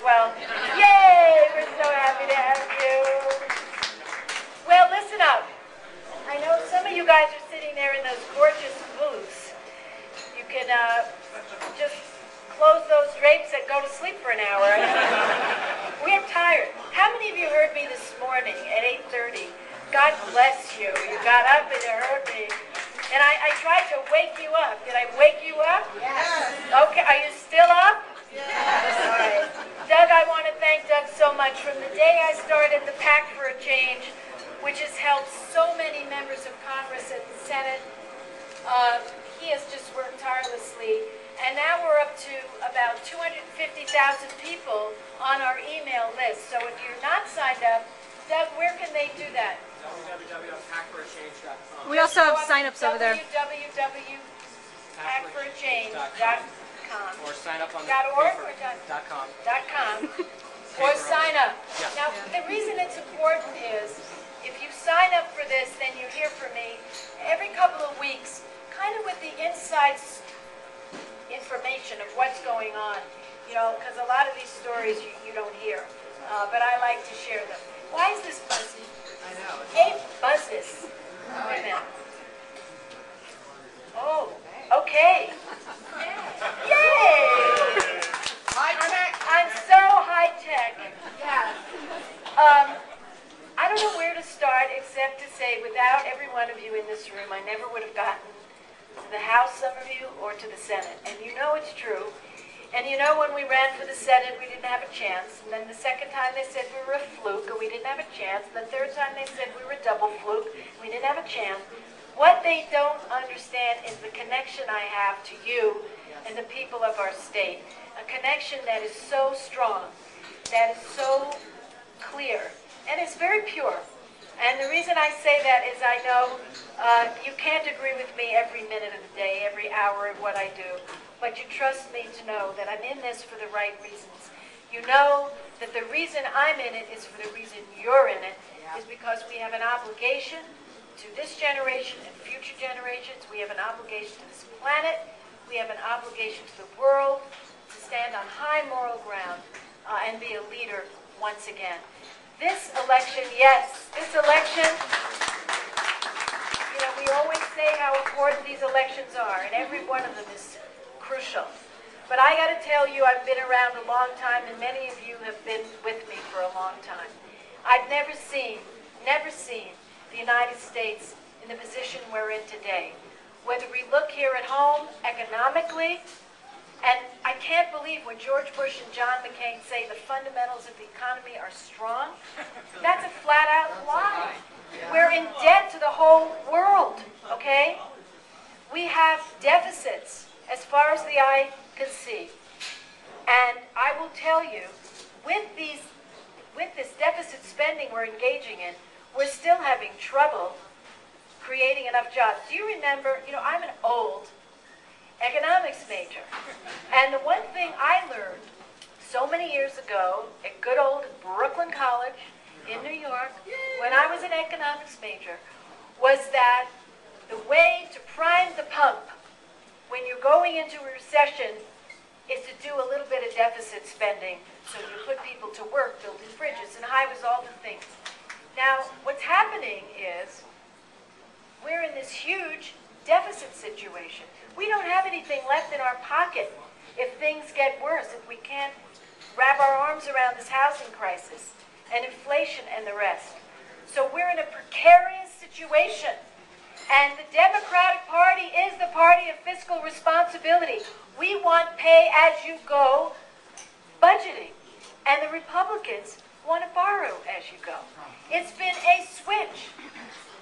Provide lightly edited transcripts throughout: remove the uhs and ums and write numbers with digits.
well. Yay! We're so happy to have you. Well, listen up. I know some of you guys are sitting there in those gorgeous booths. You can just close those drapes and go to sleep for an hour. We're tired. How many of you heard me this morning at 8:30? God bless you. You got up and you heard me. And I tried to wake you up. Did I wake you up? Yes. Okay, are you still up? Yes. All right. Doug, I want to thank Doug so much. From the day I started the Pact for a Change, which has helped so many members of Congress and the Senate, he has just worked tirelessly. And now we're up to about 250,000 people on our email list. So if you're not signed up, Doug, where can they do that? www.pactforachange.com. We also have sign-ups over there. www.pactforachange.com. Or sign up on the .org or .com. .com. Or sign up. Yeah. Now, the reason it's important is if you sign up for this, then you hear from me every couple of weeks, kind of with the inside information of what's going on. You know, because a lot of these stories you don't hear. But I like to share them. Why is this buzzing? I know. Hey, buzz this. Wait a minute. Oh, okay. Yay! High tech. I'm so high tech. Yes. I don't know where to start except to say, without every one of you in this room, I never would have gotten to the House, some of you, or to the Senate. And you know it's true. And you know when we ran for the Senate, we didn't have a chance. And then the second time they said we were a fluke, and we didn't have a chance. And the third time they said we were a double fluke, and we didn't have a chance. What they don't understand is the connection I have to you and the people of our state. A connection that is so strong, that is so clear, and it's very pure. And the reason I say that is I know you can't agree with me every minute of the day, every hour of what I do, but you trust me to know that I'm in this for the right reasons. You know that the reason I'm in it is for the reason you're in it, is because we have an obligation to this generation and future generations. We have an obligation to this planet. We have an obligation to the world to stand on high moral ground and be a leader once again. This election, yes, this election, you know, we always say how important these elections are, and every one of them is crucial. But I got to tell you, I've been around a long time, and many of you have been with me for a long time. I've never seen the United States in the position we're in today. Whether we look here at home economically, and I can't believe when George Bush and John McCain say the fundamentals of the economy are strong, that's a flat-out lie. We're in debt to the whole world, okay? We have deficits as far as the eye can see. And I will tell you, with this deficit spending we're engaging in, we're still having trouble creating enough jobs. Do you remember, you know, I'm an old economics major. And the one thing I learned so many years ago at good old Brooklyn College in New York, when I was an economics major, was that the way to prime the pump when you're going into a recession is to do a little bit of deficit spending. So you put people to work building bridges and highways, all the things. Now, what's happening is we're in this huge deficit situation. We don't have anything left in our pocket if things get worse, if we can't wrap our arms around this housing crisis and inflation and the rest. So we're in a precarious situation. And the Democratic Party is the party of fiscal responsibility. We want pay-as-you-go budgeting. And the Republicans want to borrow as you go. It's been a switch.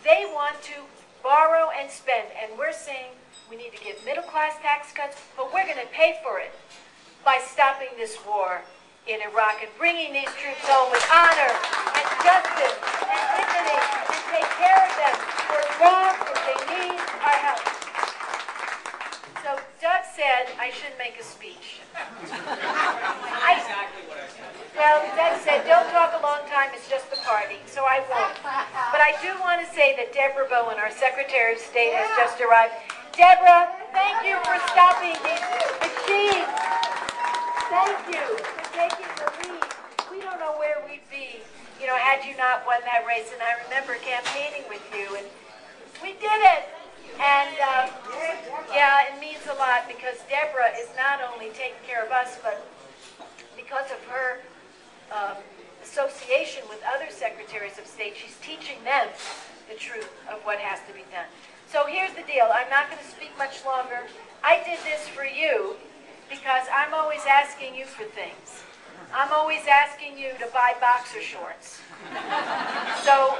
They want to borrow and spend. And we're saying we need to give middle-class tax cuts, but we're going to pay for it by stopping this war in Iraq and bringing these troops home with honor and justice and dignity and take care of them for jobs if they need our help. So Doug said I shouldn't make a speech. Exactly what I said. Well, Doug said, don't talk a long time, it's just a party, so I won't. But I do want to say that Deborah Bowen, our Secretary of State, has just arrived. Deborah, thank you for stopping these machines. Thank you for taking the lead. you know, had you not won that race, and I remember campaigning with you, and we did it. And yeah, it means a lot because Deborah is not only taking care of us, but because of her association with other secretaries of state, she's teaching them the truth of what has to be done. So here's the deal. I'm not going to speak much longer. I did this for you because I'm always asking you for things. I'm always asking you to buy boxer shorts. So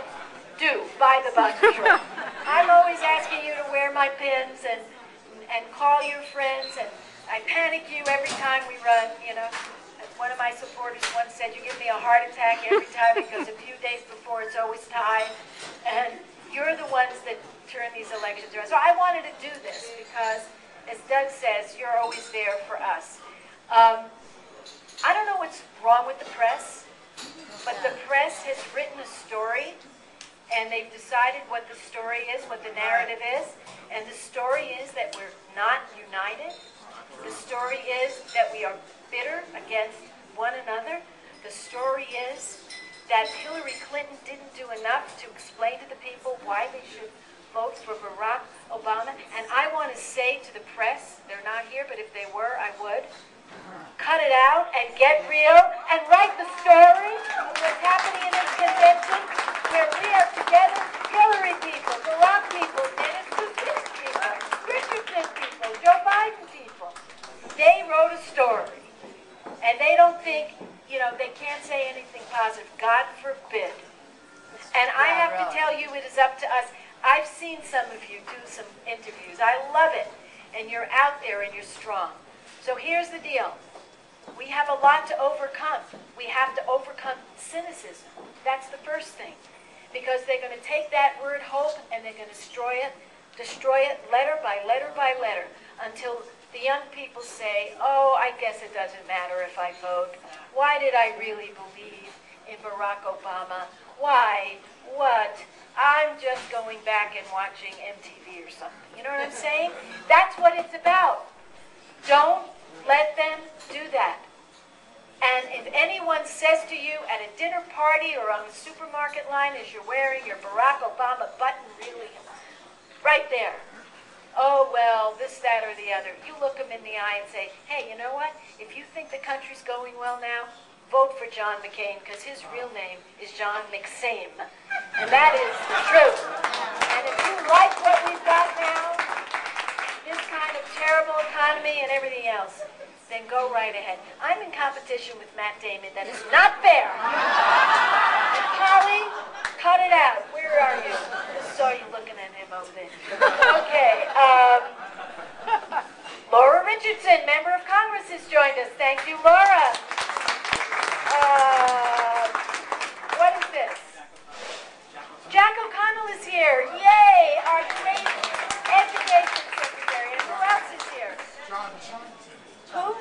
buy the boxer shorts. I'm always asking you to wear my pins and call your friends, and I panic you every time we run, you know. One of my supporters once said, you give me a heart attack every time because a few days before it's always tied. And you're the ones that turn these elections around. So I wanted to do this because, as Doug says, you're always there for us. I don't know what's wrong with the press, but the press has written a story, and they've decided what the story is, what the narrative is. And the story is that we're not united. The story is that we are bitter against one another. The story is that Hillary Clinton didn't do enough to explain to the people why they should vote for Barack Obama. And I want to say to the press, they're not here, but if they were, I would. Cut it out and get real and write the story of what's happening in this convention where we are together, Hillary people, Barack people, Dennis Kucinich people, Richardson people, Joe Biden people. They wrote a story. And they don't think, you know, they can't say anything positive. God forbid. And I have to tell you, it is up to us. I've seen some of you do some interviews. I love it. And you're out there and you're strong. So here's the deal. We have a lot to overcome. We have to overcome cynicism. That's the first thing. Because they're going to take that word hope and they're going to destroy it letter by letter by letter until the young people say, oh, I guess it doesn't matter if I vote. Why did I really believe in Barack Obama? Why? What? I'm just going back and watching MTV or something. You know what I'm saying? That's what it's about. Don't let them do that. And if anyone says to you at a dinner party or on the supermarket line as you're wearing your Barack Obama button, really, right there, oh, well, this, that, or the other. You look them in the eye and say, hey, you know what? If you think the country's going well now, vote for John McCain, because his real name is John McSame. And that is the truth. And if you like what we've got now, this kind of terrible economy and everything else, then go right ahead. I'm in competition with Matt Damon. That is not fair. And Polly, cut it out. Where are you? Just saw you looking at him over there. Okay. Laura Richardson, member of Congress, has joined us. Thank you, Laura. What is this? Jack O'Connell is here. Yay! Our great education secretary. And who else is here? Who?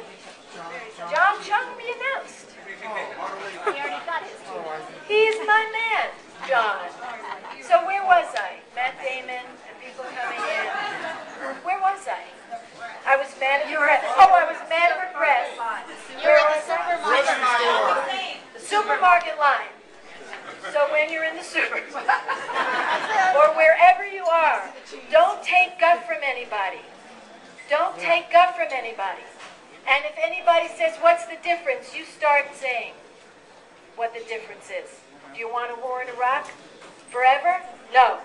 John Chung, we announced. He already got his. He's my man, John. So where was I? Matt Damon and people coming in. Where was I? I was mad at the press. Oh, I was mad at the press. You're in the supermarket. The supermarket line. So when you're in the supermarket, or wherever you are, don't take guff from anybody. Don't take guff from anybody. And if anybody says, what's the difference? You start saying what the difference is. Do you want a war in Iraq forever? No.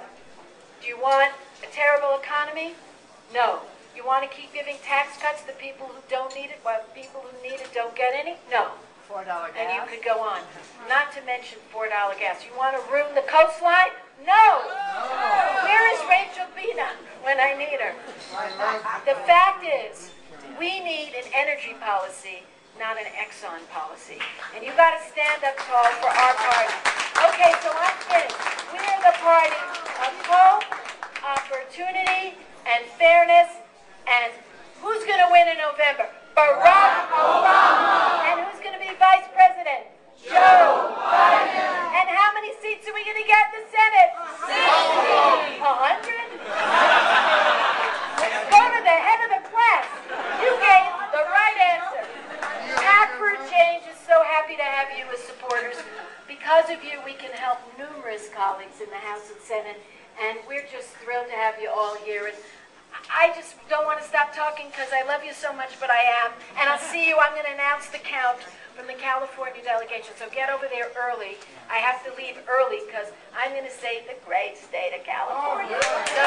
Do you want a terrible economy? No. You want to keep giving tax cuts to people who don't need it while people who need it don't get any? No. $4 gas. And you could go on. Not to mention $4 gas. You want to ruin the coastline? No. Where is Rachel Bina when I need her? The fact is, we need an energy policy, not an Exxon policy. And you got to stand up tall for our party. Okay, so I'm finished. We are the party of hope, opportunity, and fairness. And who's going to win in November? Barack Obama. And who's going to be vice president? Joe Biden. And how many seats are we going to get in the Senate? 60. 100? Let's go to the head of the class. You gave the right answer. Act for Change is so happy to have you as supporters. Because of you, we can help numerous colleagues in the House and Senate, and we're just thrilled to have you all here. And I just don't want to stop talking because I love you so much, but I am. And I'll see you. I'm going to announce the count from the California delegation. So get over there early. I have to leave early because I'm going to say the great state of California. So